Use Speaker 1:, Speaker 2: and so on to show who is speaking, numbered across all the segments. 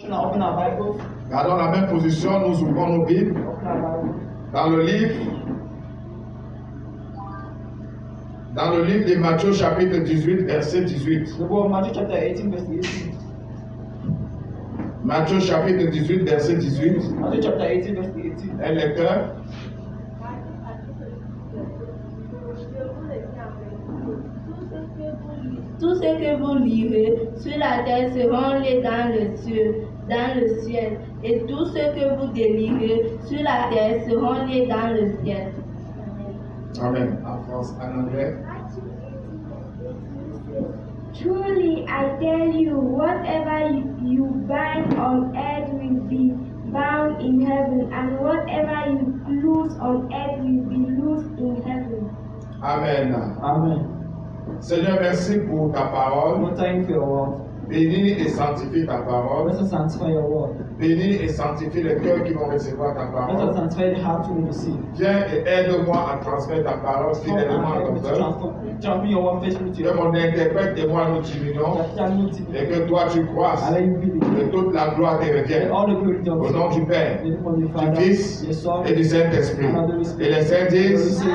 Speaker 1: Gardons la même position, nous ouvrons nos Bibles dans le livre de Matthieu chapitre 18, verset 18. Matthieu chapitre 18, verset 18. Un lecteur.
Speaker 2: Tout ce que vous lirez sur la terre seront liés dans le ciel, et tout ce que vous délirez sur la terre seront liés dans le ciel.
Speaker 1: Amen. En anglais.
Speaker 3: Truly, I tell you, whatever you bind on earth will be bound in heaven, and whatever you loose on earth will be loosed in heaven.
Speaker 1: Amen.
Speaker 4: Amen.
Speaker 1: Seigneur, merci pour ta parole.
Speaker 4: Lord, thank you for your word.
Speaker 1: Bénis et sanctifie ta parole.
Speaker 4: Let us sanctify your word.
Speaker 1: Bénis et sanctifie les cœurs qui vont recevoir ta
Speaker 4: Let us
Speaker 1: parole.
Speaker 4: sanctify the heart to receive.
Speaker 1: Viens et aide-moi à transmettre ta parole fidèlement à ton peuple.
Speaker 4: Transmit your word faithfully to
Speaker 1: Que
Speaker 4: your
Speaker 1: mon interprète et moi nous diminuons et que toi tu croisses. Que toute la gloire te revienne. Au nom du Père, du Fils et du Saint-Esprit. Et les saints disent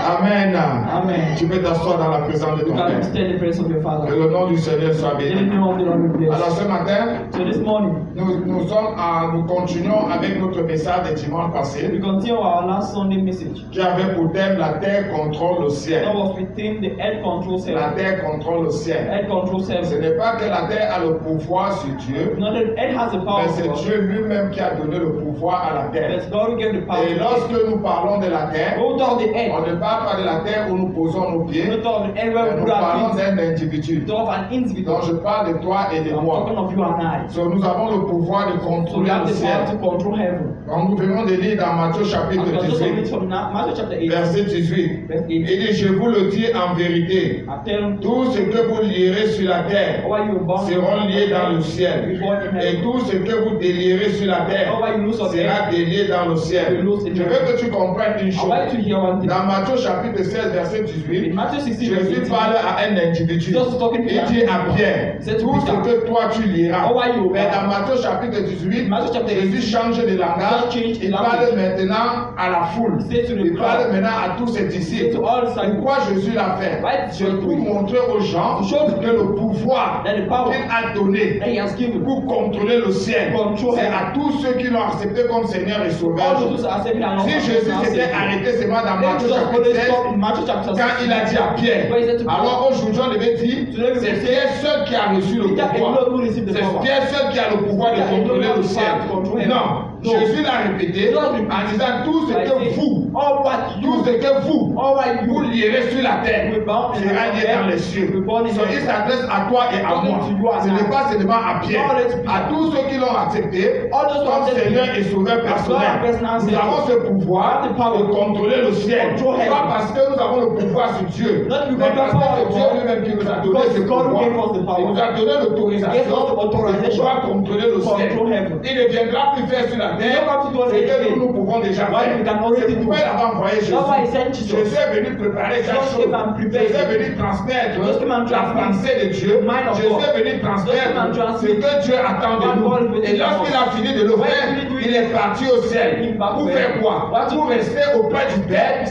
Speaker 1: Amen.
Speaker 4: Amen.
Speaker 1: Tu peux t'asseoir dans la présence de ton
Speaker 4: You can
Speaker 1: Père.
Speaker 4: stay in the presence of your
Speaker 1: Que
Speaker 4: Father.
Speaker 1: le nom du Seigneur soit
Speaker 4: In the
Speaker 1: béni.
Speaker 4: name of the Lord we
Speaker 1: Alors
Speaker 4: bless.
Speaker 1: ce matin,
Speaker 4: So this morning,
Speaker 1: nous continuons avec notre message de dimanche
Speaker 4: we
Speaker 1: passé
Speaker 4: continue our last Sunday message.
Speaker 1: qui avait pour thème la terre contrôle le ciel.
Speaker 4: That was within the head control
Speaker 1: La
Speaker 4: cell.
Speaker 1: terre contrôle le ciel.
Speaker 4: Head control
Speaker 1: Ce
Speaker 4: cell.
Speaker 1: n'est pas que la terre a le pouvoir sur Dieu,
Speaker 4: Not that the head has the power,
Speaker 1: mais c'est Dieu lui-même qui a donné le pouvoir à la terre.
Speaker 4: but God will give the power.
Speaker 1: Et lorsque nous parlons de la terre,
Speaker 4: Go down the head.
Speaker 1: on ne parle pas de la terre où nous posons nos pieds,
Speaker 4: Not of the head
Speaker 1: mais
Speaker 4: where we
Speaker 1: nous
Speaker 4: put our
Speaker 1: parlons
Speaker 4: feet.
Speaker 1: d'un individu.
Speaker 4: Not of an individual.
Speaker 1: Donc je parle de toi et de
Speaker 4: I'm
Speaker 1: moi.
Speaker 4: talking of you and I.
Speaker 1: So, nous avons le pouvoir de
Speaker 4: So we
Speaker 1: contrôler
Speaker 4: have
Speaker 1: le
Speaker 4: the power
Speaker 1: ciel.
Speaker 4: to control heaven.
Speaker 1: Donc nous venons de lire dans Matthieu
Speaker 4: And
Speaker 1: chapitre
Speaker 4: we are just reading
Speaker 1: 18,
Speaker 4: from Matthew chapter 8.
Speaker 1: verset 18.
Speaker 4: Verse
Speaker 1: Il
Speaker 4: 8.
Speaker 1: dit, je vous le dis en vérité,
Speaker 4: I tell them,
Speaker 1: tout ce que vous lierez sur la terre
Speaker 4: how are you born?
Speaker 1: seront liés dans le ciel.
Speaker 4: You born in
Speaker 1: Et
Speaker 4: heaven.
Speaker 1: tout ce que vous délierez sur la terre
Speaker 4: How are you loose on
Speaker 1: sera
Speaker 4: earth?
Speaker 1: délié dans le ciel.
Speaker 4: You lose in
Speaker 1: Je veux
Speaker 4: heaven.
Speaker 1: que tu comprennes une
Speaker 4: I
Speaker 1: chose.
Speaker 4: want to hear one thing.
Speaker 1: Dans Matthieu chapitre 16, verset
Speaker 4: In
Speaker 1: 18,
Speaker 4: Matthew 16, verse
Speaker 1: Jésus
Speaker 4: 18,
Speaker 1: parle à un individu.
Speaker 4: Jesus talking to
Speaker 1: Il dit à Pierre,
Speaker 4: He said to
Speaker 1: tout ce
Speaker 4: Peter,
Speaker 1: que toi tu liras.
Speaker 4: how are you?
Speaker 1: Mais dans Matthieu chapitre 18,
Speaker 4: Matthieu chapter
Speaker 1: Jésus
Speaker 4: 18,
Speaker 1: change de langage.
Speaker 4: Jesus changed the
Speaker 1: Il parle
Speaker 4: language.
Speaker 1: maintenant à la foule.
Speaker 4: He said to the
Speaker 1: Il parle
Speaker 4: crowd,
Speaker 1: maintenant à tous ses disciples.
Speaker 4: to all disciples,
Speaker 1: Pourquoi Jésus l'a fait?
Speaker 4: Right?
Speaker 1: C'est pour montrer aux gens
Speaker 4: To show
Speaker 1: que le pouvoir
Speaker 4: that the power
Speaker 1: qu'il a donné
Speaker 4: that he has given
Speaker 1: pour contrôler le ciel,
Speaker 4: Control
Speaker 1: c'est
Speaker 4: heaven.
Speaker 1: à tous ceux qui l'ont accepté comme Seigneur et Sauveur.
Speaker 4: all those who are saving and
Speaker 1: Si Jésus s'était arrêté seulement dans
Speaker 4: Then
Speaker 1: Matthieu
Speaker 4: Jesus
Speaker 1: chapitre
Speaker 4: only
Speaker 1: 16,
Speaker 4: stopped in Matthew chapter 16.
Speaker 1: quand il a dit à Pierre,
Speaker 4: Where he said to Peter,
Speaker 1: alors aujourd'hui on devait dire,
Speaker 4: Today we
Speaker 1: c'est
Speaker 4: will say,
Speaker 1: Pierre seul qui a reçu le
Speaker 4: Peter
Speaker 1: pouvoir.
Speaker 4: alone who received the
Speaker 1: C'est
Speaker 4: power.
Speaker 1: Pierre seul qui a le pouvoir de
Speaker 4: Peter
Speaker 1: contrôler
Speaker 4: alone
Speaker 1: le
Speaker 4: has the
Speaker 1: ciel.
Speaker 4: power to control heaven.
Speaker 1: Non,
Speaker 4: No.
Speaker 1: Jésus l'a répété
Speaker 4: Jesus
Speaker 1: en
Speaker 4: repeated
Speaker 1: disant tout ce
Speaker 4: by
Speaker 1: que
Speaker 4: saying,
Speaker 1: vous,
Speaker 4: all what
Speaker 1: tout ce que vous,
Speaker 4: all what
Speaker 1: vous lierez sur la terre
Speaker 4: will bound in
Speaker 1: sera lié dans
Speaker 4: heaven,
Speaker 1: les cieux.
Speaker 4: will bound in
Speaker 1: So, il
Speaker 4: heaven.
Speaker 1: s'adresse à toi et à
Speaker 4: Talking
Speaker 1: moi.
Speaker 4: to you and
Speaker 1: Ce n'est
Speaker 4: I.
Speaker 1: pas seulement à Pierre,
Speaker 4: Not only to Peter.
Speaker 1: à tous ceux qui l'ont accepté
Speaker 4: All those who
Speaker 1: comme
Speaker 4: accepted
Speaker 1: Seigneur
Speaker 4: him
Speaker 1: et Sauveur
Speaker 4: as Lord and
Speaker 1: personnel.
Speaker 4: personal
Speaker 1: Nous
Speaker 4: Savior.
Speaker 1: avons ce pouvoir
Speaker 4: The power
Speaker 1: de contrôler le ciel.
Speaker 4: control heaven.
Speaker 1: Pas parce que nous avons le pouvoir sur Dieu,
Speaker 4: Not because
Speaker 1: mais
Speaker 4: we
Speaker 1: parce
Speaker 4: have
Speaker 1: que c'est
Speaker 4: power,
Speaker 1: Dieu lui-même qui nous a donné
Speaker 4: because
Speaker 1: ce
Speaker 4: God
Speaker 1: pouvoir.
Speaker 4: gave us the power.
Speaker 1: Il nous a donné
Speaker 4: Gave us
Speaker 1: l'autorisation
Speaker 4: the
Speaker 1: de
Speaker 4: authorization
Speaker 1: pouvoir contrôler le
Speaker 4: to
Speaker 1: ciel.
Speaker 4: control heaven.
Speaker 1: Il ne viendra plus faire sur la terre
Speaker 4: will not come to do
Speaker 1: ce que
Speaker 4: anything.
Speaker 1: nous pouvons déjà
Speaker 4: What
Speaker 1: faire.
Speaker 4: we can already
Speaker 1: C'est
Speaker 4: do.
Speaker 1: pourquoi il avait envoyé Jésus.
Speaker 4: That's why he sent Jesus.
Speaker 1: Jésus est venu préparer chaque
Speaker 4: Jesus
Speaker 1: chose.
Speaker 4: came and prepared.
Speaker 1: Jésus est venu transmettre
Speaker 4: Jesus came and
Speaker 1: la
Speaker 4: transmitted
Speaker 1: pensée de Dieu.
Speaker 4: the mind of
Speaker 1: Jésus
Speaker 4: God.
Speaker 1: est venu transmettre
Speaker 4: Jesus came and
Speaker 1: ce
Speaker 4: transmitted
Speaker 1: que Dieu attend de
Speaker 4: what
Speaker 1: nous.
Speaker 4: God will
Speaker 1: Et
Speaker 4: do.
Speaker 1: lorsqu'il a fini de le
Speaker 4: When
Speaker 1: faire,
Speaker 4: he did
Speaker 1: il est parti au ciel. Pour faire quoi? Pour rester auprès du Père et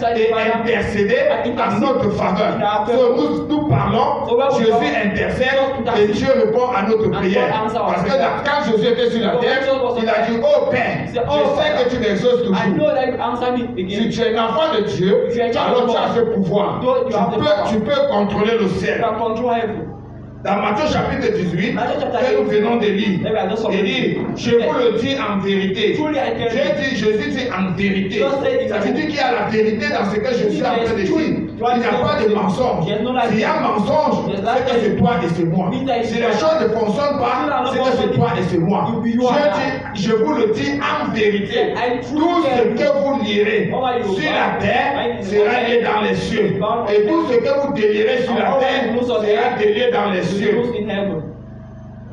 Speaker 1: intercéder en notre faveur. So, nous parlons, Jésus intercède et Dieu répond à notre prière. Parce que quand Jésus était sur la terre, il a dit, oh Père, je sais que tu m'exauces
Speaker 4: I
Speaker 1: toujours.
Speaker 4: know that you answer me
Speaker 1: Si
Speaker 4: again.
Speaker 1: tu es un enfant de Dieu, alors tu as ce pouvoir. Tu peux contrôler le ciel.
Speaker 4: You can control heaven.
Speaker 1: Dans Matthieu chapitre 18,
Speaker 4: Matthieu chapitre
Speaker 1: que nous
Speaker 4: 18,
Speaker 1: venons de lire, il dit, je vous le dis en vérité.
Speaker 4: Truly I tell you.
Speaker 1: Jésus dit en vérité.
Speaker 4: Just say it.
Speaker 1: Ça veut dire qu'il y a la vérité dans ce que je suis en train de dire. Il n'y a pas de mensonge. S'il y a mensonge, c'est que c'est toi et c'est moi. Si les choses ne fonctionnent pas, c'est que c'est toi et c'est moi. Dieu dit, je vous le dis en vérité. Tout ce que vous lirez sur la terre sera lié dans les cieux. Et tout ce que vous délirez sur la terre sera délié dans les cieux.
Speaker 4: in heaven.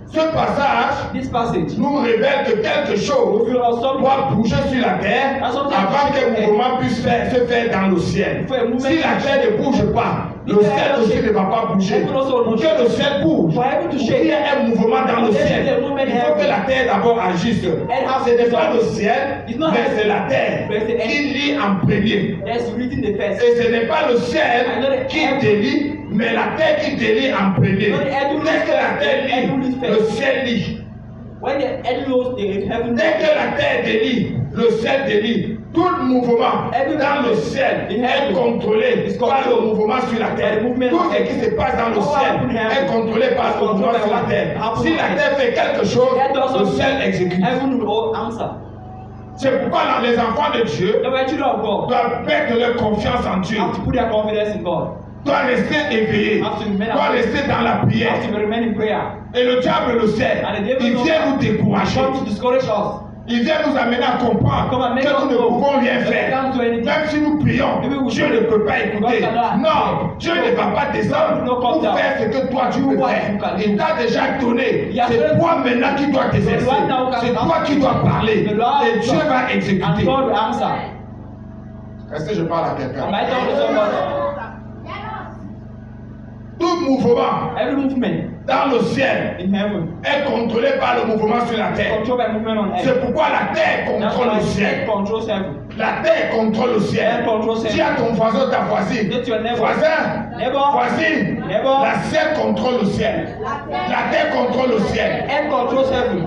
Speaker 1: Ce passage
Speaker 4: This passage
Speaker 1: nous révèle que quelque chose
Speaker 4: reveals us something.
Speaker 1: doit bouger sur la terre avant qu'un mouvement puisse se faire dans le ciel. Si la terre ne bouge pas, le ciel aussi ne va pas bouger. Pour que le ciel bouge, il y a un mouvement dans le ciel. Il faut que la terre d'abord agisse. Ce n'est pas le ciel, mais c'est la terre qui lit en premier.
Speaker 4: That's written the first.
Speaker 1: Et ce n'est pas le ciel qui délie, mais la terre qui délie en premier. Dès que la terre lit, le ciel lit.
Speaker 4: When the earth knows the heaven,
Speaker 1: Dès que la terre délie, le ciel délie. Tout mouvement dans le ciel est contrôlé par le mouvement sur la terre. Tout ce qui se passe dans le ciel est contrôlé par le mouvement sur la terre. Si la terre fait quelque chose, le ciel exécute.
Speaker 4: heaven will answer.
Speaker 1: C'est pourquoi les enfants de Dieu
Speaker 4: The children of God
Speaker 1: doivent mettre leur confiance en Dieu,
Speaker 4: have to put their confidence in God.
Speaker 1: doivent rester éveillés, doivent rester dans la prière.
Speaker 4: Have to remain in prayer.
Speaker 1: Et le diable le sait. Il vient nous décourager.
Speaker 4: Come to discourage us.
Speaker 1: Il vient nous amener à comprendre que nous ne pouvons rien faire. Même si nous prions, Dieu ne peut pas écouter. Non, Dieu ne va pas descendre pour faire ce que toi tu peux faire. Il t'a déjà donné. C'est toi maintenant qui dois t'exercer. C'est toi qui dois parler. Et Dieu va
Speaker 4: And
Speaker 1: exécuter.
Speaker 4: God will answer.
Speaker 1: Est-ce que je parle à quelqu'un?
Speaker 4: Am I talking to somebody?
Speaker 1: Tout mouvement
Speaker 4: Every movement
Speaker 1: dans le ciel
Speaker 4: in heaven
Speaker 1: est contrôlé par le mouvement sur la terre.
Speaker 4: controlled by movement on earth.
Speaker 1: C'est pourquoi la terre
Speaker 4: That's
Speaker 1: contrôle
Speaker 4: why
Speaker 1: le ciel.
Speaker 4: controls heaven.
Speaker 1: La terre contrôle le ciel. Dis à ton voisin, ta voisine.
Speaker 4: Get your neighbor.
Speaker 1: Voisin,
Speaker 4: Neighbor.
Speaker 1: voisine,
Speaker 4: Neighbor.
Speaker 1: la ciel contrôle le ciel. La terre contrôle le ciel.
Speaker 4: Earth controls heaven.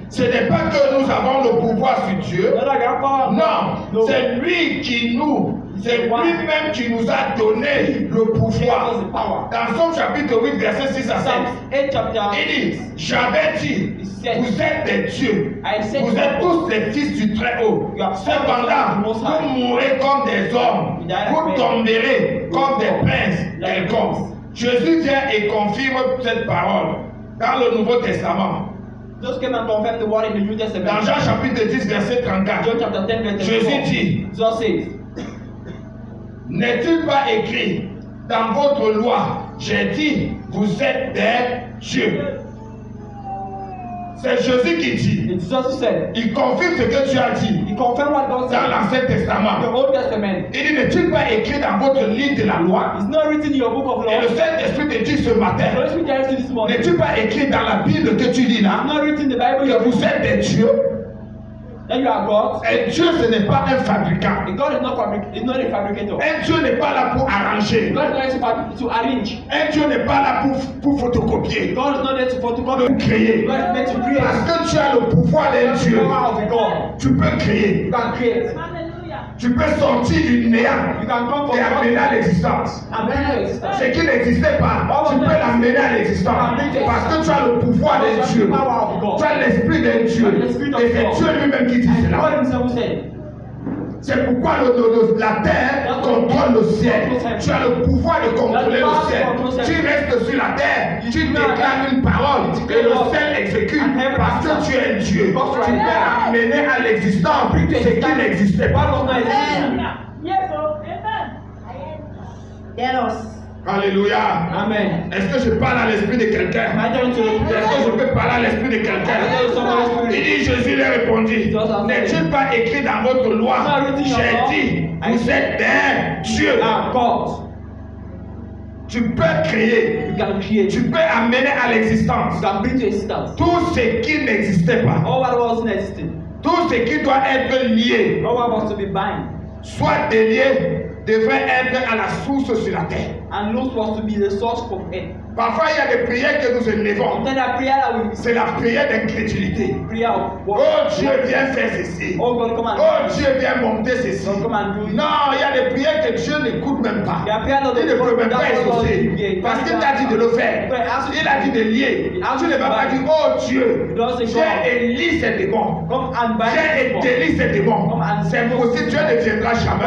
Speaker 1: Ce n'est pas que nous avons le pouvoir sur Dieu.
Speaker 4: Not like our power.
Speaker 1: Non, c'est lui qui nous, c'est lui-même qui nous a donné le pouvoir. Dans Somme chapitre 8, verset 6 à 7,
Speaker 4: Psalm 8 chapter
Speaker 1: il dit, j'avais dit, vous êtes des dieux, vous êtes tous des fils du Très-Haut. Cependant, vous mourrez comme des hommes, vous tomberez comme des princes quelconques. Jésus vient et confirme cette parole dans le Nouveau Testament.
Speaker 4: Just came and confirmed the word in the New Testament.
Speaker 1: Dans Jean chapitre 10, verset 34,
Speaker 4: John chapter 10 verse 34.
Speaker 1: Jésus dit,
Speaker 4: Jesus says,
Speaker 1: n'est-il pas écrit dans votre loi, j'ai dit, vous êtes des dieux. C'est Jésus qui dit.
Speaker 4: it's Jesus who said,
Speaker 1: Il confirme ce que tu as dit
Speaker 4: he confirmed what God
Speaker 1: dans
Speaker 4: said
Speaker 1: l'Ancien
Speaker 4: in the
Speaker 1: Testament.
Speaker 4: Old Testament.
Speaker 1: Il dit, n'est-il pas écrit dans votre livre de la loi?
Speaker 4: It's not written in your book of
Speaker 1: Et
Speaker 4: law.
Speaker 1: le Saint-Esprit te dit ce
Speaker 4: The
Speaker 1: matin,
Speaker 4: Holy Spirit tells you this morning.
Speaker 1: n'est-il pas écrit dans la Bible que tu lis
Speaker 4: It's
Speaker 1: là,
Speaker 4: not written in the Bible
Speaker 1: que vous êtes des dieux?
Speaker 4: that you are God.
Speaker 1: Un Dieu, ce n'est pas un fabricant.
Speaker 4: And God is not a fabricator.
Speaker 1: Un Dieu n'est pas là pour arranger.
Speaker 4: God is not there to arrange.
Speaker 1: Un Dieu n'est pas là pour photocopier,
Speaker 4: God is not there to photocopy.
Speaker 1: pour créer.
Speaker 4: God is meant to create.
Speaker 1: Parce que tu as le pouvoir d'un
Speaker 4: The
Speaker 1: Dieu.
Speaker 4: power of God.
Speaker 1: Tu peux créer.
Speaker 4: You can create.
Speaker 1: Tu peux sortir du néant
Speaker 4: You can come from
Speaker 1: et amener à l'existence.
Speaker 4: and bring to existence.
Speaker 1: Ce qui n'existait pas, tu peux l'amener à l'existence. Parce que tu as le pouvoir d'un Dieu. Tu as l'esprit d'un Dieu. Et c'est Dieu lui-même qui dit
Speaker 4: God
Speaker 1: cela.
Speaker 4: himself who said,
Speaker 1: C'est pourquoi la terre contrôle le ciel. Tu as le pouvoir de contrôler le ciel. Tu restes sur la terre, tu déclares une parole et le ciel exécute parce que tu es un Dieu. Tu peux amener à l'existence ce qui n'existait pas.
Speaker 2: Yes.
Speaker 1: Alléluia.
Speaker 4: Amen.
Speaker 1: Est-ce que je parle à l'esprit de quelqu'un?
Speaker 4: I turn to
Speaker 1: Est-ce que je peux parler à l'esprit de quelqu'un? Il dit, Jésus lui répondit, n'est-il pas écrit dans votre loi? J'ai dit, vous êtes des dieux.
Speaker 4: God.
Speaker 1: Tu peux créer,
Speaker 4: You can create.
Speaker 1: tu peux amener à l'existence
Speaker 4: You can bring to existence.
Speaker 1: tout ce qui n'existait pas,
Speaker 4: All what wasn't existing.
Speaker 1: tout ce qui doit être lié,
Speaker 4: All what was to be bind.
Speaker 1: soit délié, devrait être à la source sur la terre.
Speaker 4: And loose was to be the source from it.
Speaker 1: Parfois, il y a des prières que nous élevons.
Speaker 4: Then a prayer that we
Speaker 1: C'est la prière d'incrédulité.
Speaker 4: prayer of
Speaker 1: Oh Dieu, viens faire ceci.
Speaker 4: Oh God, come and
Speaker 1: Oh Dieu, viens monter ceci.
Speaker 4: God, come and do it.
Speaker 1: Non, il y a des prières que Dieu n'écoute même pas.
Speaker 4: There are prayers that
Speaker 1: Il ne peut même pas exaucer. Parce qu'il t'a dit de le faire. Il a dit de lier. Tu ne vas pas dire, oh Dieu, j'ai éli ces démons.
Speaker 4: Come and bind
Speaker 1: J'ai
Speaker 4: people.
Speaker 1: délié ces démons. C'est possible, Dieu ne viendra jamais.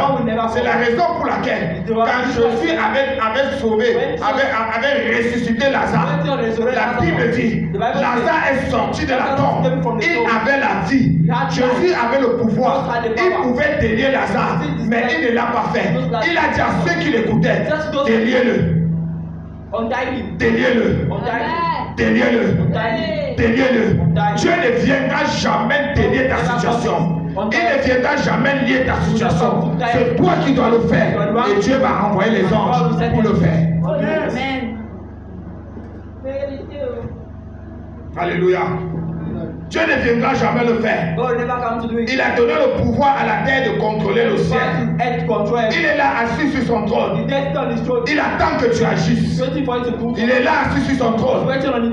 Speaker 1: C'est la raison pour laquelle, quand Jésus avait sauvé, avait ressuscité Lazare, la Bible dit, Lazare est sorti de la tombe. Il avait la vie. Jésus avait le pouvoir. Il pouvait délier Lazare, mais il ne l'a pas fait. Il a dit à ceux qui l'écoutaient, déliez-le.
Speaker 4: Untie him.
Speaker 1: Déliez-le. Déliez-le. Déliez-le. Dieu ne viendra jamais délier ta situation. Il ne viendra jamais lier ta situation. C'est toi qui dois le faire. Et Dieu va envoyer les anges pour le faire.
Speaker 2: Amen.
Speaker 1: Alléluia. Dieu ne viendra jamais le faire. Il a donné le pouvoir à la terre de contrôler le ciel. Il est là assis sur son trône. Il attend que tu agisses. Il est là assis sur son trône.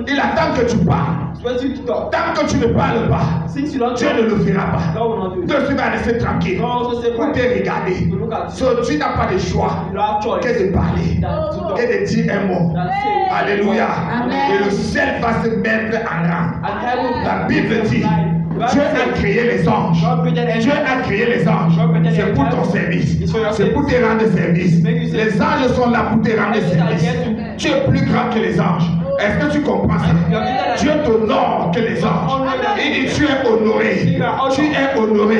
Speaker 1: Il attend que tu parles. Tant que tu ne parles pas, Dieu ne le fera pas. Dieu va rester tranquille pour te regarder. Tu n'as pas de choix que de parler, que de dire un mot. Alléluia. Et le ciel va se mettre en rang. La Bible dit, Dieu a créé les anges. Dieu a créé les anges. C'est pour ton service. C'est pour te rendre service. Les anges sont là pour te rendre service. Tu es plus grand que les anges. Est-ce que tu comprends ça? Dieu t'honore que les anges. Il dit tu es honoré. Tu es honoré.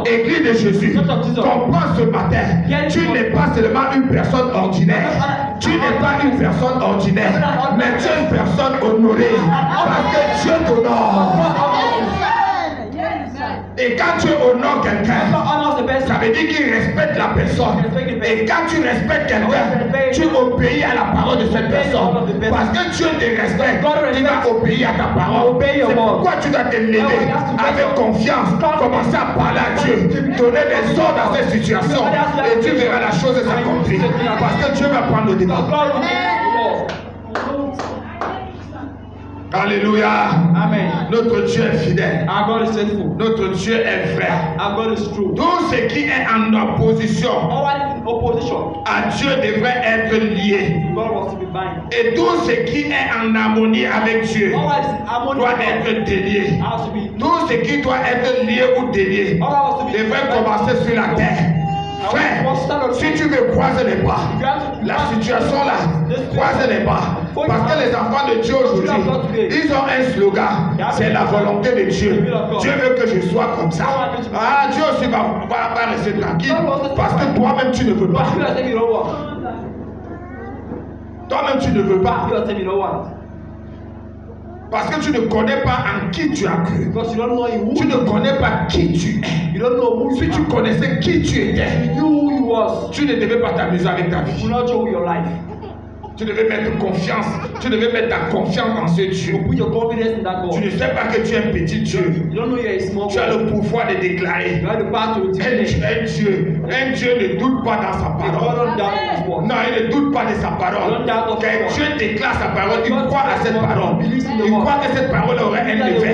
Speaker 1: Église de Jésus, comprends ce matin. Tu n'es pas seulement une personne ordinaire. Tu n'es pas une personne ordinaire. Mais tu es une personne honorée. Parce que Dieu t'honore. Et quand tu honores quelqu'un, ça veut dire qu'il respecte la personne. Et quand tu respectes quelqu'un, tu obéis à la parole de cette personne. Parce que Dieu te respecte, il va obéir à ta parole. C'est pourquoi tu dois te lever avec confiance, commencer à parler à Dieu, donner des ordres dans cette situation. Et tu verras la chose s'accomplir. Parce que Dieu va prendre le départ. Alléluia.
Speaker 4: Amen.
Speaker 1: Notre Dieu est fidèle.
Speaker 4: Our God is faithful.
Speaker 1: Notre Dieu est vrai.
Speaker 4: Our God is true.
Speaker 1: Tout ce qui est en opposition
Speaker 4: Our opposition
Speaker 1: à Dieu devrait être lié.
Speaker 4: God wants to be bind.
Speaker 1: Et tout ce qui est en harmonie avec Dieu
Speaker 4: Our is harmony
Speaker 1: doit être délié.
Speaker 4: has to be.
Speaker 1: Tout ce qui doit être lié ou délié devrait commencer sur la terre. Frère, si tu veux croiser les bras, la situation là, croiser les bras. Parce que les enfants de Dieu aujourd'hui, ils ont un slogan, c'est la volonté de Dieu. Dieu veut que je sois comme ça. Ah, Dieu aussi va rester tranquille. Parce que toi-même tu ne veux pas. Toi-même tu ne veux pas. Parce que tu ne connais pas en qui tu as cru. Tu ne connais pas qui tu es. Si tu connaissais qui tu étais, tu ne devais pas t'amuser avec ta vie. Tu devais mettre confiance. Tu devais mettre ta confiance dans ce Dieu. Tu ne sais pas que tu es un petit Dieu. Tu as le pouvoir de déclarer. Un Dieu ne doute pas dans sa parole. Non, il ne doute pas de sa parole. Quand Dieu déclare sa parole, il croit à cette parole. Il croit que cette parole aurait un effet,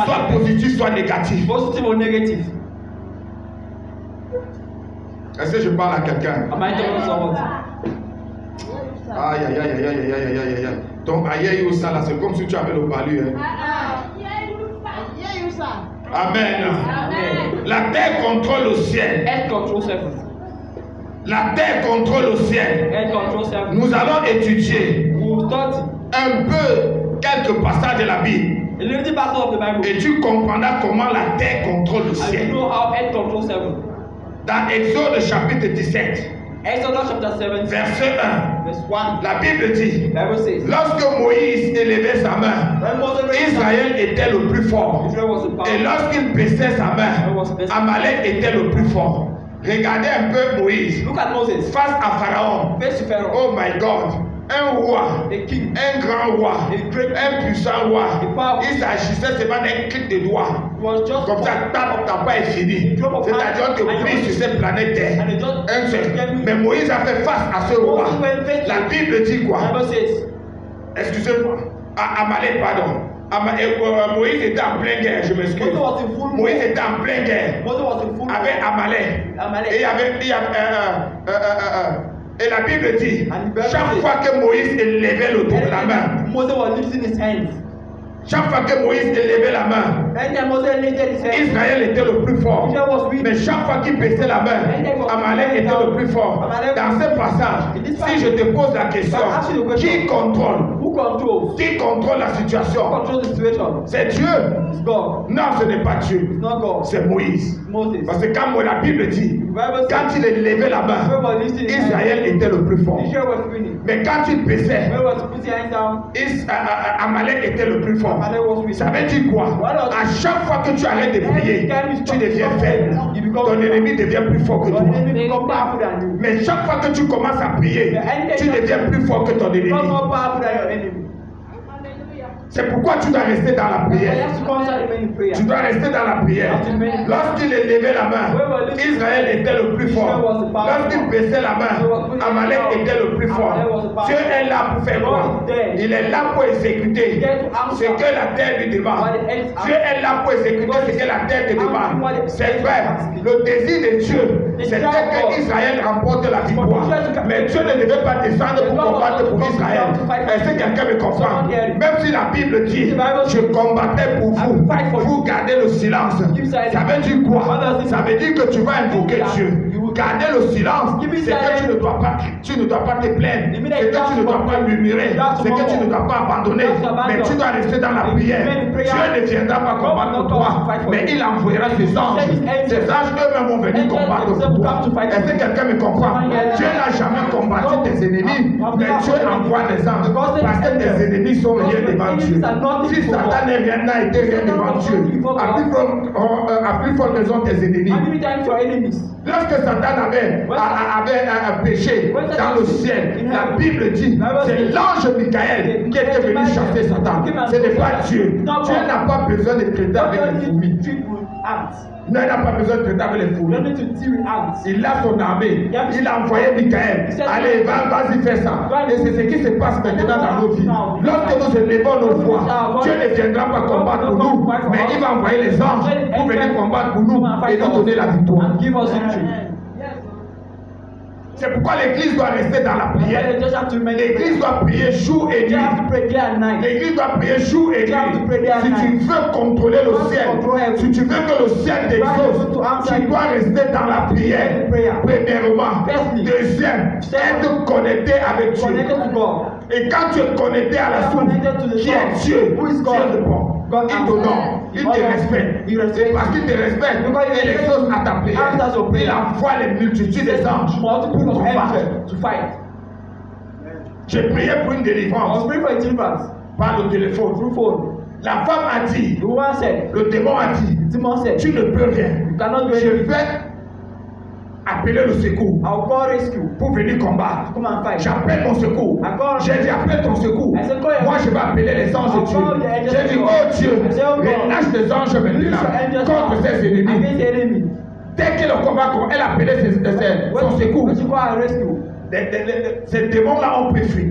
Speaker 1: soit positif, soit négatif.
Speaker 4: Positive or negative.
Speaker 1: Est-ce que je parle à quelqu'un?
Speaker 4: Am I telling someone?
Speaker 1: Aïe, aïe, aïe, aïe, aïe, aïe, aïe, aïe, aïe. Donc, aïe, ou ça là, c'est comme si tu avais le palu. Hein? Amen. La terre contrôle le ciel.
Speaker 4: Earth controls heaven.
Speaker 1: La terre contrôle le ciel.
Speaker 4: Earth controls heaven.
Speaker 1: Nous allons étudier
Speaker 4: We will study
Speaker 1: un peu quelques passages de la Bible.
Speaker 4: a little part of the Bible.
Speaker 1: Et tu comprendras comment la terre contrôle le
Speaker 4: And
Speaker 1: ciel.
Speaker 4: you know how earth controls heaven.
Speaker 1: Dans Exode chapitre 17,
Speaker 4: Exodus chapter 7,
Speaker 1: verset 1,
Speaker 4: verse 1.
Speaker 1: la Bible dit,
Speaker 4: Bible says,
Speaker 1: lorsque Moïse élevait sa main,
Speaker 4: when Moses raised
Speaker 1: Israël était le plus fort.
Speaker 4: Israel was in
Speaker 1: Et
Speaker 4: power.
Speaker 1: lorsqu'il baissait sa main, Amalek était le plus fort. Regardez un peu Moïse
Speaker 4: Look at Moses.
Speaker 1: face à Pharaon.
Speaker 4: Face to Pharaoh.
Speaker 1: Oh my God, un roi,
Speaker 4: The king.
Speaker 1: un grand roi, un puissant roi. Il s'agissait seulement d'un clic de doigt.
Speaker 4: Was just
Speaker 1: Comme ça, ta pas est fini. C'est-à-dire qu'on te prie sur cette planète Terre. Un seul. Mais Moïse a fait face à ce roi. La Bible dit quoi?
Speaker 4: Bible says,
Speaker 1: Excusez-moi. Amalek, pardon. Moïse était en pleine guerre, je m'excuse.
Speaker 4: Moses was in full
Speaker 1: Moïse
Speaker 4: war.
Speaker 1: était en pleine guerre
Speaker 4: Moses was in full war.
Speaker 1: avec Amalek.
Speaker 4: Amalek.
Speaker 1: Et et la Bible dit, chaque fois que Moïse élevait la main,
Speaker 4: Moses was lifting his hands.
Speaker 1: chaque fois que Moïse élevait la main,
Speaker 4: Anytime Moses lifted his hands,
Speaker 1: Israël était le plus fort.
Speaker 4: Israel was weak.
Speaker 1: Mais chaque fois qu'il baissait la main, Amalek était le plus fort. Dans ce passage, si je te pose la question, qui contrôle?
Speaker 4: Who controls?
Speaker 1: Qui contrôle la
Speaker 4: Who
Speaker 1: situation?
Speaker 4: controls the situation?
Speaker 1: C'est Dieu.
Speaker 4: It's God.
Speaker 1: Non, ce n'est pas Dieu.
Speaker 4: It's not God.
Speaker 1: C'est Moïse.
Speaker 4: Moses.
Speaker 1: Parce que quand la Bible dit, Quand il élevait la main, Israël était le plus fort. Mais quand il baissait, Amalek était le plus fort. Ça veut dire quoi? À chaque fois que tu arrêtes de prier, tu deviens faible. Ton ennemi devient plus fort que toi. Mais chaque fois que tu commences à prier, tu deviens plus fort que ton ennemi. C'est pourquoi tu dois rester dans la prière. Tu dois rester dans la prière. Lorsqu'il élevait la main, Israël était le plus fort. Lorsqu'il baissait la main, Amalek était le plus fort. Dieu est là pour faire quoi? Il est là pour exécuter ce que la terre lui demande. Dieu est là pour exécuter ce que la terre te demande. C'est vrai. Le désir de Dieu, c'était que Israël remporte la victoire. Mais Dieu ne devait pas descendre pour combattre pour Israël. Est-ce que quelqu'un me comprend? Même si la Bible dit, je combattais pour vous, vous gardez le silence. Ça veut dire quoi? Ça veut dire que tu vas invoquer Dieu. Garder le silence, c'est que tu ne dois pas te plaindre, c'est que tu ne dois pas murmurer, c'est que tu ne dois pas abandonner, mais tu dois rester dans la prière. Dieu ne viendra pas combattre pour toi, mais il envoyera ses anges. Ces anges eux-mêmes vont venir combattre pour toi. Est-ce que quelqu'un me comprend? Dieu n'a jamais combattu tes ennemis, mais Dieu envoie des anges parce que tes ennemis sont rien devant Dieu. Si Satan n'a été rien devant Dieu, à plus forte raison tes ennemis. Lorsque Satan avait un péché dans le ciel, la Bible dit, c'est l'ange Michael qui était venu chasser Satan. Ce n'est pas Dieu. Dieu n'a pas besoin de traiter avec les fourmis. Il n'a pas besoin de traiter avec les fourmis. Il a son armée. Il a envoyé Michael. Allez, vas-y, fais ça. Et c'est ce qui se passe maintenant dans nos vies. Lorsque nous élevons nos voix, Dieu ne viendra pas combattre pour nous, mais il va envoyer les anges pour venir combattre pour nous et nous donner la victoire. C'est pourquoi l'église doit rester dans la prière. L'église doit prier jour et nuit. L'église doit prier jour et nuit. Si tu veux contrôler le ciel, si tu veux que le ciel t'exauce, tu dois rester dans la prière. Premièrement. Deuxième, être connecté avec Dieu. Et quand tu es connecté à la source, qui est Dieu, Dieu répond. Il t'honore, il te respecte. C'est parce qu'il te respecte, il exauce à ta prière. Il envoie les multitudes des anges pour combattre. J'ai prié pour une délivrance par le téléphone. La femme a dit, le démon a dit, tu ne peux rien. Je vais appeler le secours pour venir combattre. J'appelle mon secours. J'ai dit appelle ton secours. Moi je vais appeler les anges de Dieu. J'ai dit oh Dieu, relâche les anges maintenant contre ses ennemis. Dès que le combat, elle appelait son secours. Ces démons-là ont préféré.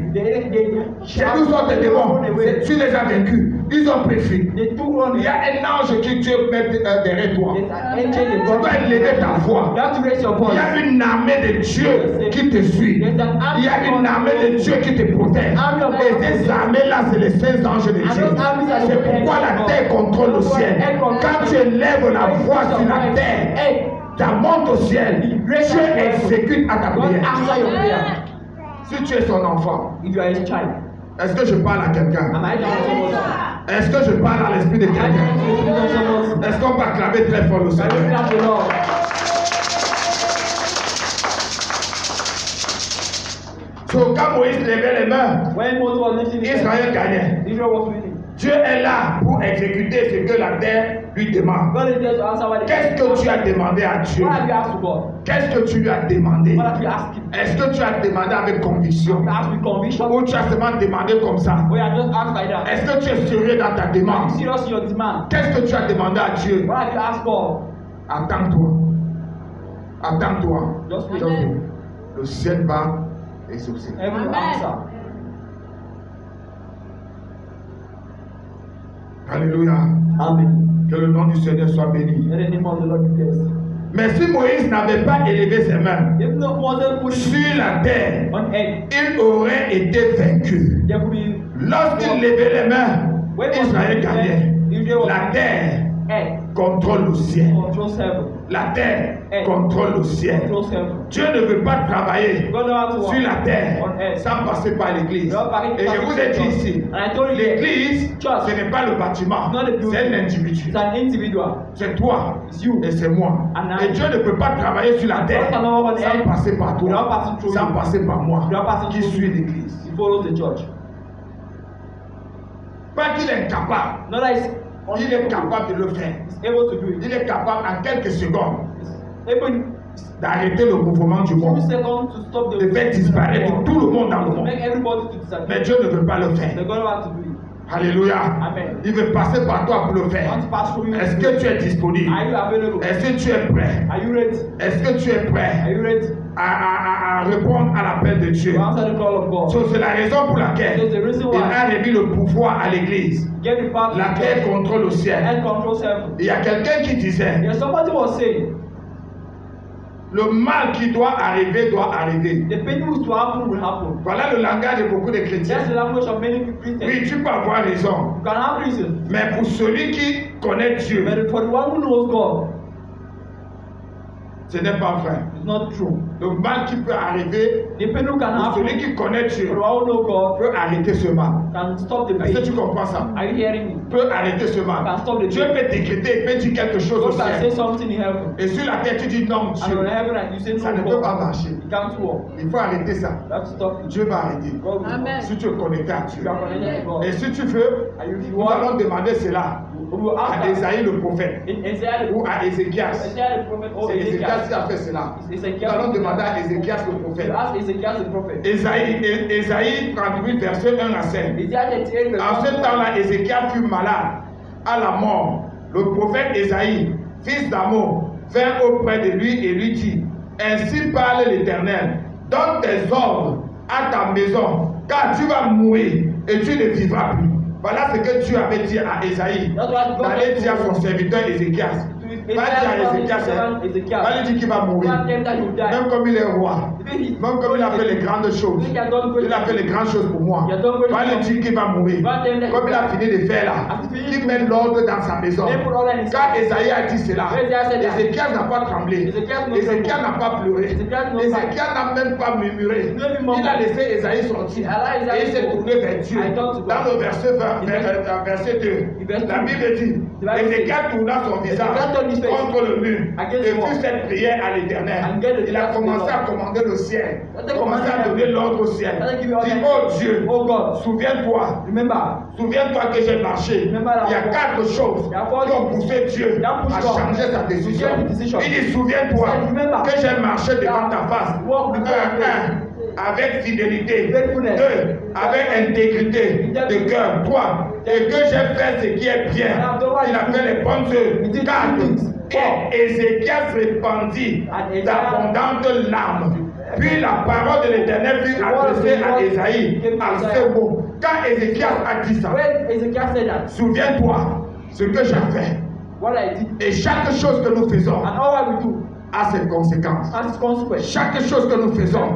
Speaker 1: Chez nous autres démons, tu les as vaincus. Ils ont préféré. Il y a un ange qui Dieu met derrière toi. Tu dois élever ta voix. Il y a une armée de Dieu qui te suit. Il y a une armée de Dieu qui te protège. Et ces armées-là, c'est les saints anges de Dieu. C'est pourquoi la terre contrôle le ciel. Quand tu élèves la voix sur la terre, ça monte au ciel. Dieu exécute à ta prière. Si tu es son enfant, est-ce que je parle à quelqu'un? Est-ce que je parle à l'esprit de quelqu'un? Est-ce qu'on peut acclamer très fort le Seigneur? So, quand Moïse levait les mains, Israël gagnait. Dieu est là pour exécuter ce que la terre lui demande. Qu'est-ce que tu as demandé à Dieu? Qu'est-ce que tu lui as demandé? Est-ce que tu as demandé avec conviction? Ou tu as seulement demandé comme ça? Est-ce que tu es sérieux dans ta demande? Qu'est-ce que tu as demandé à Dieu? Attends-toi. Attends-toi. Le ciel va exaucer. Alléluia.
Speaker 4: Amen.
Speaker 1: Que le nom du Seigneur soit béni. Mais si Moïse n'avait pas élevé ses mains sur la terre, il aurait été vaincu. Lorsqu'il levait les mains, Israël gagnait. La terre contrôle le ciel.
Speaker 4: Controls heaven.
Speaker 1: La terre
Speaker 4: Earth
Speaker 1: contrôle le ciel.
Speaker 4: controls heaven.
Speaker 1: Dieu ne veut pas travailler
Speaker 4: God knows how to work
Speaker 1: sur la terre
Speaker 4: on earth.
Speaker 1: sans passer par l'église.
Speaker 4: Non, par
Speaker 1: Et je vous ai dit ici,
Speaker 4: And I told you that
Speaker 1: l'église,
Speaker 4: Church.
Speaker 1: ce n'est pas le bâtiment,
Speaker 4: Not the building.
Speaker 1: c'est un individu.
Speaker 4: it's an individual.
Speaker 1: C'est toi
Speaker 4: It's you.
Speaker 1: et c'est moi.
Speaker 4: And I.
Speaker 1: Et Dieu ne peut pas travailler sur la terre
Speaker 4: God cannot work on
Speaker 1: sans
Speaker 4: earth
Speaker 1: passer par
Speaker 4: without
Speaker 1: toi,
Speaker 4: passing through
Speaker 1: sans
Speaker 4: you.
Speaker 1: passer par moi,
Speaker 4: Without passing
Speaker 1: qui
Speaker 4: through
Speaker 1: suis
Speaker 4: you.
Speaker 1: l'église.
Speaker 4: He follows the church.
Speaker 1: Pas qu'il est incapable,
Speaker 4: Not that
Speaker 1: il est capable de le faire.
Speaker 4: he's able to do it.
Speaker 1: Il est capable en quelques secondes
Speaker 4: He's able
Speaker 1: d'arrêter le mouvement du
Speaker 4: in a few
Speaker 1: monde,
Speaker 4: seconds to stop the
Speaker 1: de faire disparaître tout le monde dans le
Speaker 4: to
Speaker 1: monde.
Speaker 4: make everybody to
Speaker 1: Mais
Speaker 4: disappear.
Speaker 1: Dieu ne veut pas le
Speaker 4: The
Speaker 1: faire.
Speaker 4: God knows how to do it.
Speaker 1: Alléluia.
Speaker 4: Amen.
Speaker 1: Il veut passer par toi pour le
Speaker 4: I
Speaker 1: faire.
Speaker 4: want to pass through you.
Speaker 1: Est-ce que tu es disponible?
Speaker 4: Are you available?
Speaker 1: Est-ce que tu es prêt?
Speaker 4: Are you ready?
Speaker 1: Est-ce que tu es
Speaker 4: Are
Speaker 1: prêt
Speaker 4: you ready?
Speaker 1: à répondre à l'appel de Dieu?
Speaker 4: To answer the call of God.
Speaker 1: So, c'est la raison pour laquelle
Speaker 4: There's a reason
Speaker 1: il
Speaker 4: why.
Speaker 1: a remis le pouvoir à l'église.
Speaker 4: Get the power
Speaker 1: La
Speaker 4: to
Speaker 1: terre
Speaker 4: God.
Speaker 1: contrôle le ciel.
Speaker 4: And controls heaven.
Speaker 1: Il y a quelqu'un qui disait,
Speaker 4: There's somebody was saying,
Speaker 1: le mal qui doit arriver.
Speaker 4: the pain which will happen will happen.
Speaker 1: Voilà le langage de beaucoup de chrétiens.
Speaker 4: That's the language of many Christians.
Speaker 1: Oui, tu peux avoir raison.
Speaker 4: You can have reason.
Speaker 1: Mais pour celui qui connaît Dieu,
Speaker 4: But for the one who knows God,
Speaker 1: ce n'est pas vrai.
Speaker 4: it's not true.
Speaker 1: Le mal qui peut arriver,
Speaker 4: The pain who can
Speaker 1: pour
Speaker 4: happen,
Speaker 1: celui qui connaît
Speaker 4: for
Speaker 1: Dieu,
Speaker 4: the one who knows God,
Speaker 1: peut arrêter ce mal.
Speaker 4: can stop the
Speaker 1: Est-ce que tu
Speaker 4: pain.
Speaker 1: comprends ça?
Speaker 4: Are you hearing me?
Speaker 1: Peut arrêter ce mal.
Speaker 4: Can stop the
Speaker 1: Dieu
Speaker 4: pain.
Speaker 1: peut décréter, il peut dire quelque chose au
Speaker 4: God can say
Speaker 1: ciel.
Speaker 4: something in heaven.
Speaker 1: Et sur la terre, tu dis non,
Speaker 4: And
Speaker 1: Dieu.
Speaker 4: on heaven, and you say
Speaker 1: Ça ne
Speaker 4: no,
Speaker 1: peut pas
Speaker 4: God.
Speaker 1: marcher.
Speaker 4: It can't work.
Speaker 1: Il faut arrêter ça.
Speaker 4: You have to stop it.
Speaker 1: Dieu va arrêter.
Speaker 4: God will
Speaker 2: Amen.
Speaker 1: Si tu es connecté à Dieu.
Speaker 4: You are connected to God.
Speaker 1: Et si tu veux,
Speaker 4: And if you
Speaker 1: nous
Speaker 4: want,
Speaker 1: allons demander cela
Speaker 4: we will ask
Speaker 1: à
Speaker 4: that.
Speaker 1: Esaïe le prophète
Speaker 4: In Isaiah
Speaker 1: ou à
Speaker 4: the
Speaker 1: Ézéchias.
Speaker 4: Isaiah the prophet or
Speaker 1: C'est Ézéchias qui
Speaker 4: Ezekiel.
Speaker 1: a fait cela. Nous
Speaker 4: Ezekiel.
Speaker 1: allons demander à Ézéchias le prophète.
Speaker 4: You ask Ezekiel the prophet.
Speaker 1: Ésaïe 38, verset 1 à 5.
Speaker 4: Isaiah 38 verse
Speaker 1: En ce
Speaker 4: 1.
Speaker 1: temps-là, Ézéchiel fut malade à la mort. Le prophète Ésaïe, fils d'Amo, vint auprès de lui et lui dit, ainsi parle l'Éternel, donne tes ordres à ta maison, car tu vas mourir et tu ne vivras plus. Voilà ce que Dieu avait dit à Ésaïe. D'aller dire à son serviteur Ézéchias. Va dire à Ézéchias, va lui dire qu'il va mourir. Même comme il est roi, même comme il a fait les grandes choses, il a fait les grandes choses pour moi. Va lui dire qu'il va mourir. Comme il a fini de faire là, qu'il met l'ordre dans sa maison. Quand Ésaïe a dit cela, Ézéchias n'a pas tremblé. Ézéchias n'a pas pleuré. Ézéchias n'a même pas murmuré. Il a laissé Ésaïe sortir. Et il s'est tourné vers Dieu. Dans le verset 2, la Bible dit, Ézéchias tourna son visage contre le mur et fit cette prière à l'Éternel. Il a commencé à commander le ciel, commencé à donner l'ordre au ciel. Dit, oh Dieu, souviens-toi, souviens-toi que j'ai marché. Il y a 4 choses qui ont poussé Dieu à changer sa décision. Il dit, souviens-toi que j'ai marché devant ta face. 1. Avec fidélité. 2. Avec intégrité de cœur. 3. Et que j'ai fait ce qui est bien. Il a fait les bonnes œuvres. 4. Et Ézéchias répandit d'abondantes larmes. Puis la parole de l'Éternel fut adressée à Ésaïe en ces mots. Quand Ézéchias a dit ça, souviens-toi ce que j'ai fait. Et chaque chose que nous faisons a ses conséquences. Chaque chose que nous faisons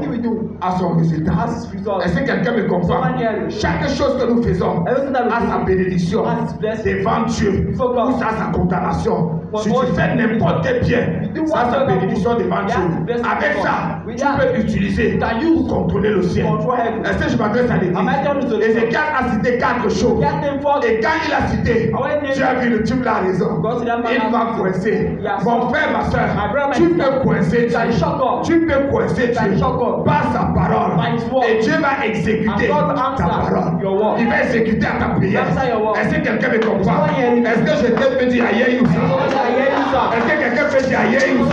Speaker 1: a son résultat. Est-ce que quelqu'un me comprend? Chaque chose que nous faisons a sa bénédiction devant Dieu ou ça a sa condamnation. Si tu fais n'importe quel bien, ça a sa bénédiction devant Dieu. Avec ça, tu peux utiliser pour contrôler le ciel. Est-ce que je m'adresse à l'église? Ézéchiel a cité 4 choses. Et quand il a cité, tu as vu le type la raison. Il m'a coincé. Mon frère, ma soeur, tu peux coincer Dieu. Tu peux coincer Dieu par sa parole. Et Dieu va exécuter ta parole. Il va exécuter ta prière. Est-ce que quelqu'un me comprend? Est-ce que je peux dire aïe ou ça? Est-ce que quelqu'un peut dire aïe ou ça?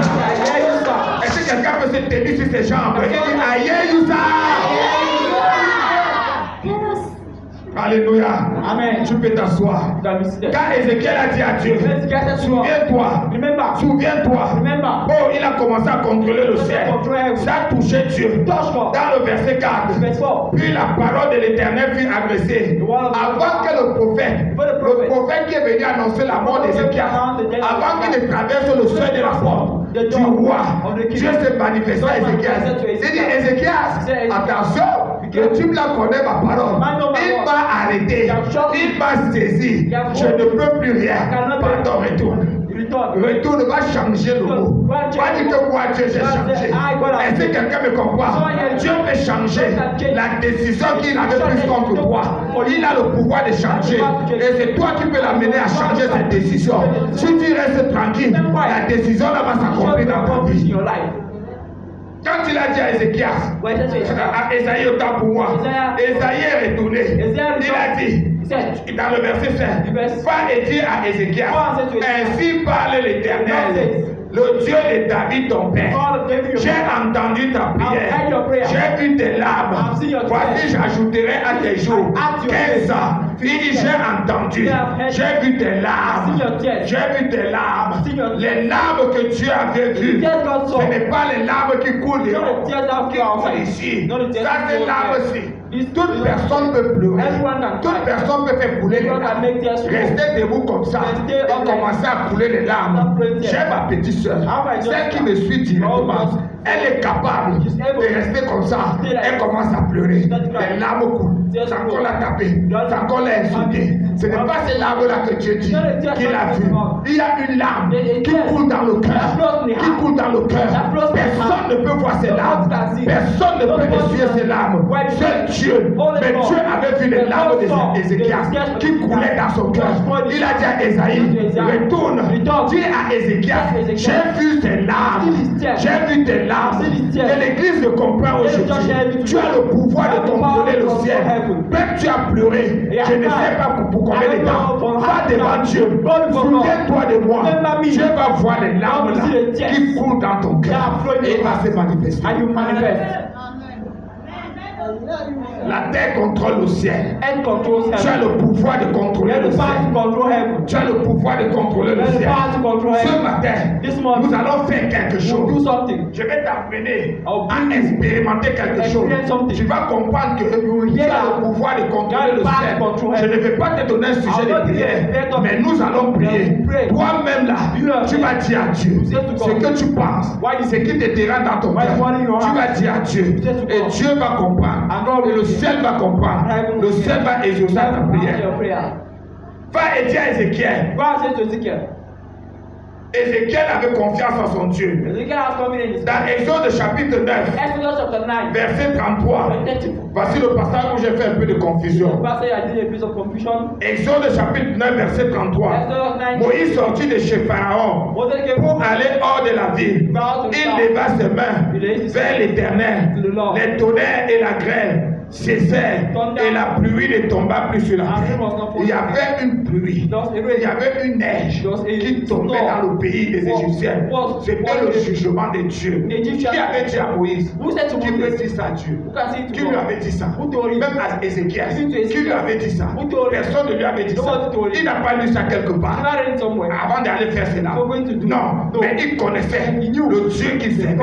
Speaker 1: Est-ce que quelqu'un peut se tenir sur ses jambes et dire aïe ou ça? Alléluia.
Speaker 4: Amen.
Speaker 1: Tu peux t'asseoir. Quand Ézéchiel a dit à Dieu, souviens-toi, oh, il a commencé à contrôler le ciel. Ça a touché Dieu. Dans le verset 4, puis la parole de l'Éternel fut adressée. Avant que le prophète qui est venu annoncer la mort d'Ézéchiel, avant qu'il ne traverse le seuil de la porte du roi, Dieu s'est manifesté à Ézéchiel. Il dit, Ézéchiel, attention, Le type là connaît ma parole. Il m'a arrêté. Il m'a saisi. Je ne peux plus rien. Pardon, retourne. Retourne, va changer le mot. Va dire que moi, Dieu, j'ai changé. Est-ce que quelqu'un me comprend? Dieu peut changer la décision qu'il avait prise contre toi. Il a le pouvoir de changer. Et c'est toi qui peux l'amener à changer cette décision. Si tu restes tranquille, la décision là va s'accomplir dans ta vie. Quand il a dit à Ézéchias, à Esaïe autant pour moi, Esaïe est retourné. Il a dit, dans le verset 7, va et dire à Ézéchias, ainsi parle l'Éternel, le Dieu de David ton père. J'ai entendu ta prière, j'ai vu tes larmes. Voici, j'ajouterai à tes jours 15 ans. Il dit, j'ai entendu, j'ai vu tes larmes, j'ai vu tes larmes. Les larmes que tu avais vues, ce n'est pas les larmes qui coulent ici. Ça, c'est larmes-ci. Toute personne peut pleurer. Toute personne peut faire couler les larmes. Restez debout comme ça et commencez à couler les larmes. J'ai ma petite soeur, celle qui me suit directement. Elle est capable de rester comme ça. Elle commence à pleurer. Les larmes coulent. C'est encore la taper. C'est encore la insulter. Ce n'est pas ces larmes-là que Dieu dit qu'il a vu. Il y a une larme qui coule dans le cœur. Qui coule dans le cœur. Personne ne peut voir ces larmes. Personne ne peut essuyer ces larmes. Seul Dieu. Mais Dieu avait vu les larmes d'Ézéchias qui coulaient dans son cœur. Il a dit à Esaïe, retourne. Dis à Ézéchias, j'ai vu tes larmes. J'ai vu tes larmes. Et l'Église le comprend aujourd'hui. Tu as le pouvoir de contrôler le ciel. Même tu as pleuré. Je ne sais pas pour combien de temps. Va devant Dieu. Souviens-toi de moi. Dieu va voir les larmes là qui coulent dans ton cœur. Et il va se manifester. La terre contrôle le ciel. Tu as le pouvoir de contrôler le ciel. Tu as le pouvoir de contrôler le ciel. Ce matin, nous allons faire quelque chose. Je vais t'amener à expérimenter quelque chose. Tu vas comprendre que tu as le pouvoir de contrôler le ciel. Je ne vais pas te donner un sujet de prière, mais nous allons prier. Toi-même là, tu vas dire à Dieu ce que tu penses, ce qui te dérange dans ton cœur. Tu vas dire à Dieu et Dieu va comprendre. Et le ciel va comprendre. Le ciel va exaucer ta prière. Va et dis à Ézéchiel. Ézéchiel avait confiance en son Dieu. Dans Exode chapitre 9, verset 33, voici le passage où j'ai fait un peu de confusion. Exode chapitre 9, verset 33. Moïse sortit de chez Pharaon pour aller hors de la ville. Il leva ses mains vers l'Éternel. Les tonnerres et la grêle cessèrent et la pluie ne tomba plus sur la terre. Il y avait une pluie, il y avait une neige qui tombait dans le pays des Égyptiens. C'était le jugement de Dieu. Qui avait dit à Moïse? Qui peut dire ça à Dieu? Qui lui avait dit ça? Même à Ézéchiel, qui lui avait dit ça? Personne ne lui avait dit ça. Il n'a pas lu ça quelque part avant d'aller faire cela. Non, mais il connaissait le Dieu qu'il servait.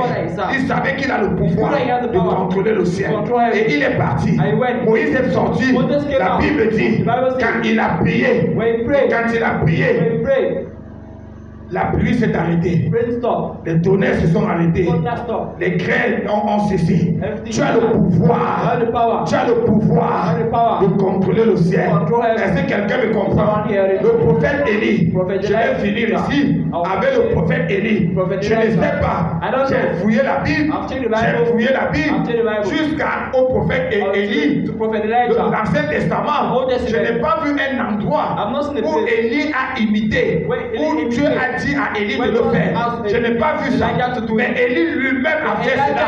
Speaker 1: Il savait qu'il a le pouvoir de contrôler le ciel. Et il est parti. Moïse est sorti. La Bible dit quand il a prié, la pluie s'est arrêtée. Les tonnerres se sont arrêtés. Les grêles ont cessé. Tu as le pouvoir. Tu as le pouvoir de contrôler le ciel. Est-ce que quelqu'un me comprend? Le prophète Élie, je vais finir ici avec le prophète Élie. Je ne sais pas. J'ai fouillé la Bible. Jusqu'au prophète Élie. Dans l'Ancien Testament, je n'ai pas vu un endroit où Élie a imité, où Dieu a dit à Élie de le faire. Je n'ai pas vu ça. Mais Élie lui-même a fait cela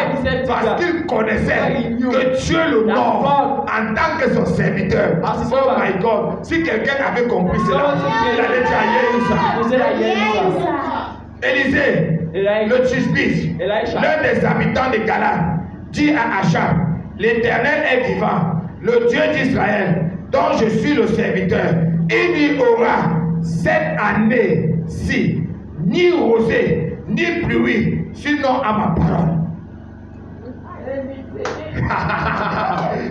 Speaker 1: parce qu'il connaissait que Dieu l'honore en tant que son serviteur. Oh my God. Si quelqu'un avait compris cela, il allait dire Aïe. Élisée, le Tishbite, l'un des habitants de Galaad, dit à Achab, l'Éternel est vivant, le Dieu d'Israël, dont je suis le serviteur. Il n'y aura cette année-ci ni rosée, ni pluie, sinon à ma parole.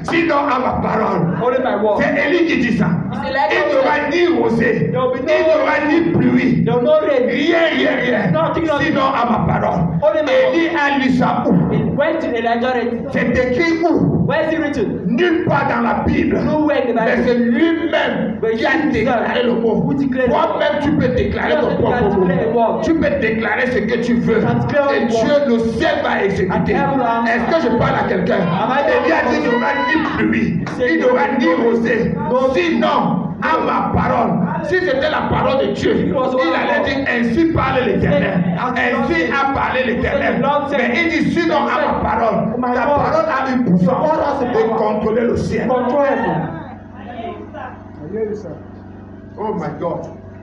Speaker 1: Sinon à ma parole. C'est Élie qui dit ça. Il n'y aura ni rosée, il n'y aura ni pluie. Rien. Sinon à ma parole. Élie a lu ça où?
Speaker 4: Where did Elijah read?
Speaker 1: C'est écrit où?
Speaker 4: Where is it written?
Speaker 1: Nulle part dans la Bible.
Speaker 4: Nowhere in the
Speaker 1: Mais
Speaker 4: Bible.
Speaker 1: c'est lui-même qui a déclaré le mot. Toi-même, tu peux déclarer ton propre mot. Tu peux déclarer ce que tu veux. Et Dieu, le ciel va exécuter. Est-ce que je parle à quelqu'un? Élie a dit qu'il n'y aura ni pluie, il n'y aura ni rosée. Sinon, à ma parole, si c'était la parole de Dieu, il allait dire ainsi parle l'Éternel. Ainsi a parlé l'Éternel. Mais il dit sinon à ma parole, ta parole a une puissance de contrôler le ciel. Oh my God.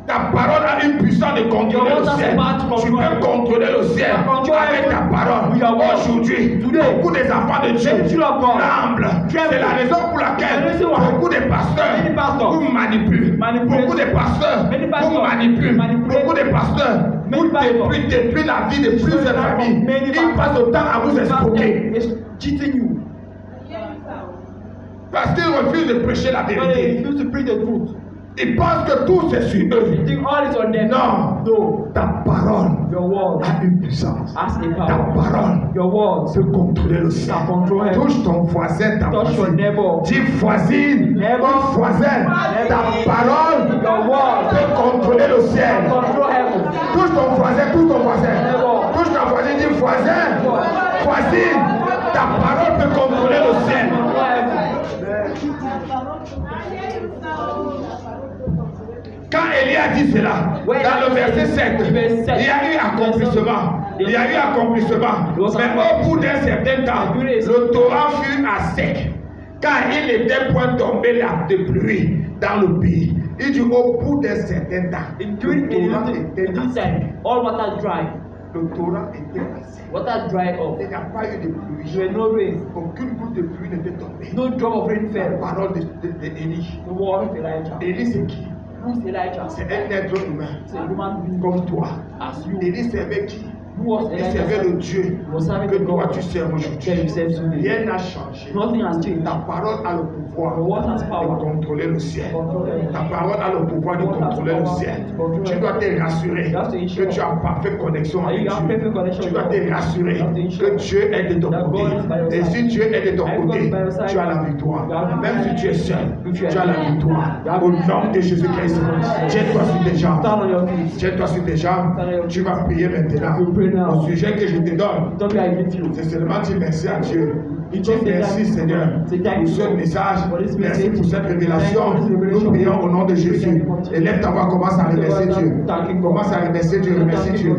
Speaker 1: Ta parole a une puissance de contrôler le ciel. Tu peux contrôler le ciel avec ta parole. Aujourd'hui, beaucoup des enfants de Dieu tremblent. C'est la raison pour laquelle beaucoup de pasteurs vous manipulent. Beaucoup de pasteurs vous manipulent. Beaucoup de pasteurs vous détruisent la vie de plusieurs familles. Ils passent le temps à vous escroquer. Parce qu'ils refusent de prêcher la vérité. Ils pensent que tout c'est sur eux. Non, ta parole a une puissance. Ta parole peut contrôler le ciel. Touche ton voisin, ta voisine. Dis voisine, voisin, ta parole peut contrôler le ciel. Touche ton voisin, touche ton voisin. Touche ta voisine, dis voisin, voisine, ta parole peut contrôler le ciel. Quand Élie a dit cela, dans le verset 7, il y a eu accomplissement. Il y a eu accomplissement. Mais au bout d'un certain temps, le torrent fut à sec. Car il n'était point tombé de pluie dans le pays. Il dit au bout d'un certain temps, le torrent était à sec.
Speaker 4: All water dry.
Speaker 1: Le torrent était à sec.
Speaker 4: Water dry up.
Speaker 1: Il n'y a pas eu de pluie.
Speaker 4: There were no rain.
Speaker 1: Aucune goutte de pluie n'était tombée.
Speaker 4: No drop of rain
Speaker 1: La
Speaker 4: fell.
Speaker 1: parole d'Élie.
Speaker 4: The word of Elijah.
Speaker 1: Élie c'est qui?
Speaker 4: Who is Elijah?
Speaker 1: C'est un être humain.
Speaker 4: It's a human being
Speaker 1: Comme toi.
Speaker 4: as you.
Speaker 1: Élie servait qui?
Speaker 4: Who was
Speaker 1: Il servait
Speaker 4: Elijah?
Speaker 1: le Dieu que toi tu sers aujourd'hui. Rien n'a changé.
Speaker 4: Nothing has changed.
Speaker 1: Ta parole a le pouvoir
Speaker 4: The word has
Speaker 1: de
Speaker 4: power.
Speaker 1: contrôler le ciel.
Speaker 4: Control
Speaker 1: Ta
Speaker 4: everything.
Speaker 1: parole a le pouvoir de contrôler le ciel. Tu dois te rassurer que tu as parfaite connexion avec Dieu. Tu dois te rassurer que Dieu est de ton côté. Et si Dieu est de ton côté, tu as la victoire. Même si tu es seul, tu as la victoire. Au nom de Jésus-Christ, tiens-toi sur tes jambes.
Speaker 4: Stand on your feet.
Speaker 1: Tiens-toi sur tes jambes. Tu vas prier maintenant. Le sujet que je te donne,
Speaker 4: Don't be I give you.
Speaker 1: c'est seulement dire merci à Dieu. Dis merci Seigneur pour ce message. Merci pour cette révélation. Nous prions au nom de Jésus. Élève ta voix, commence à remercier Dieu. Commence à remercier Dieu, remercie Dieu.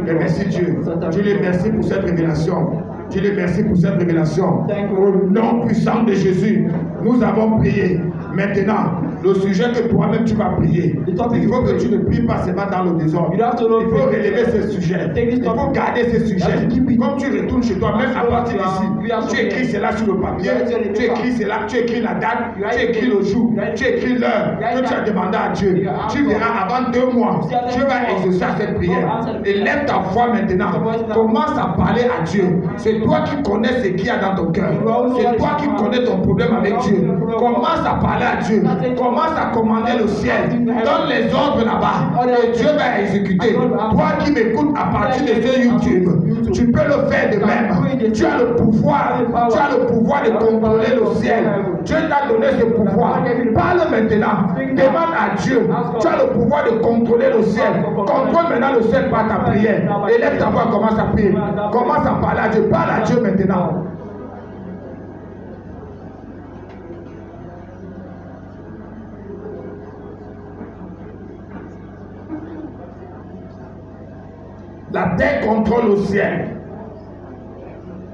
Speaker 1: Remercie Dieu. Dis-lui merci pour cette révélation. Dis-lui merci pour cette révélation. Au nom puissant de Jésus, nous avons prié. Maintenant, le sujet que toi-même tu vas prier, il faut que tu ne pries pas seulement dans le désordre. Il faut relever ce sujet. Il faut garder ce sujet. Comme tu retournes chez toi, même à partir d'ici, tu écris cela sur le papier, tu écris cela, tu écris la date, tu écris le jour, tu écris l'heure que tu as demandé à Dieu. Tu verras avant 2 mois, tu vas exaucer cette prière. Élève ta voix maintenant. Commence à parler à Dieu. C'est toi qui connais ce qu'il y a dans ton cœur. C'est toi qui connais ton problème avec Dieu. Commence à parler à Dieu. Commence à commander le ciel. Donne les ordres là-bas. Et Dieu va exécuter. Toi qui m'écoutes à partir de ce YouTube, tu peux le faire de même. Tu as le pouvoir. Tu as le pouvoir de contrôler le ciel. Dieu t'a donné ce pouvoir. Parle maintenant. Demande à Dieu. Tu as le pouvoir de contrôler le ciel. Contrôle maintenant le ciel par ta prière. Élève ta voix, commence à prier. Commence à parler à Dieu. Parle à Dieu maintenant. La terre contrôle le ciel.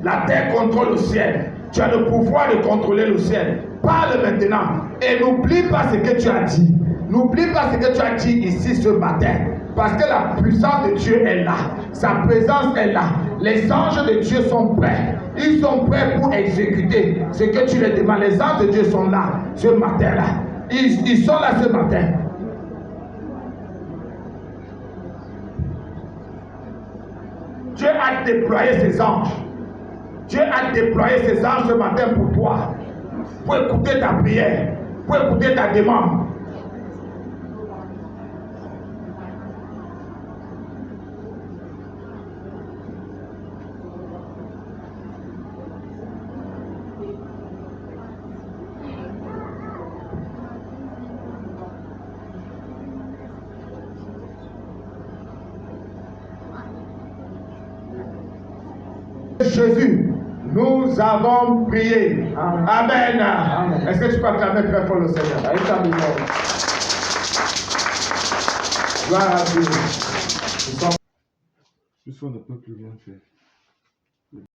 Speaker 1: La terre contrôle le ciel. Tu as le pouvoir de contrôler le ciel. Parle maintenant. Et n'oublie pas ce que tu as dit. N'oublie pas ce que tu as dit ici ce matin. Parce que la puissance de Dieu est là. Sa présence est là. Les anges de Dieu sont prêts. Ils sont prêts pour exécuter ce que tu leur demandes. Les anges de Dieu sont là ce matin-là. Ils sont là ce matin. Dieu a déployé ses anges. Dieu a déployé ses anges ce matin pour toi. Pour écouter ta prière. Pour écouter ta demande. Jésus, nous avons prié.
Speaker 4: Amen.
Speaker 1: Amen.
Speaker 4: Amen.
Speaker 1: Est-ce que tu peux acclamer très fort le Seigneur? Gloire à Dieu.
Speaker 5: Plus on ne peut plus rien faire.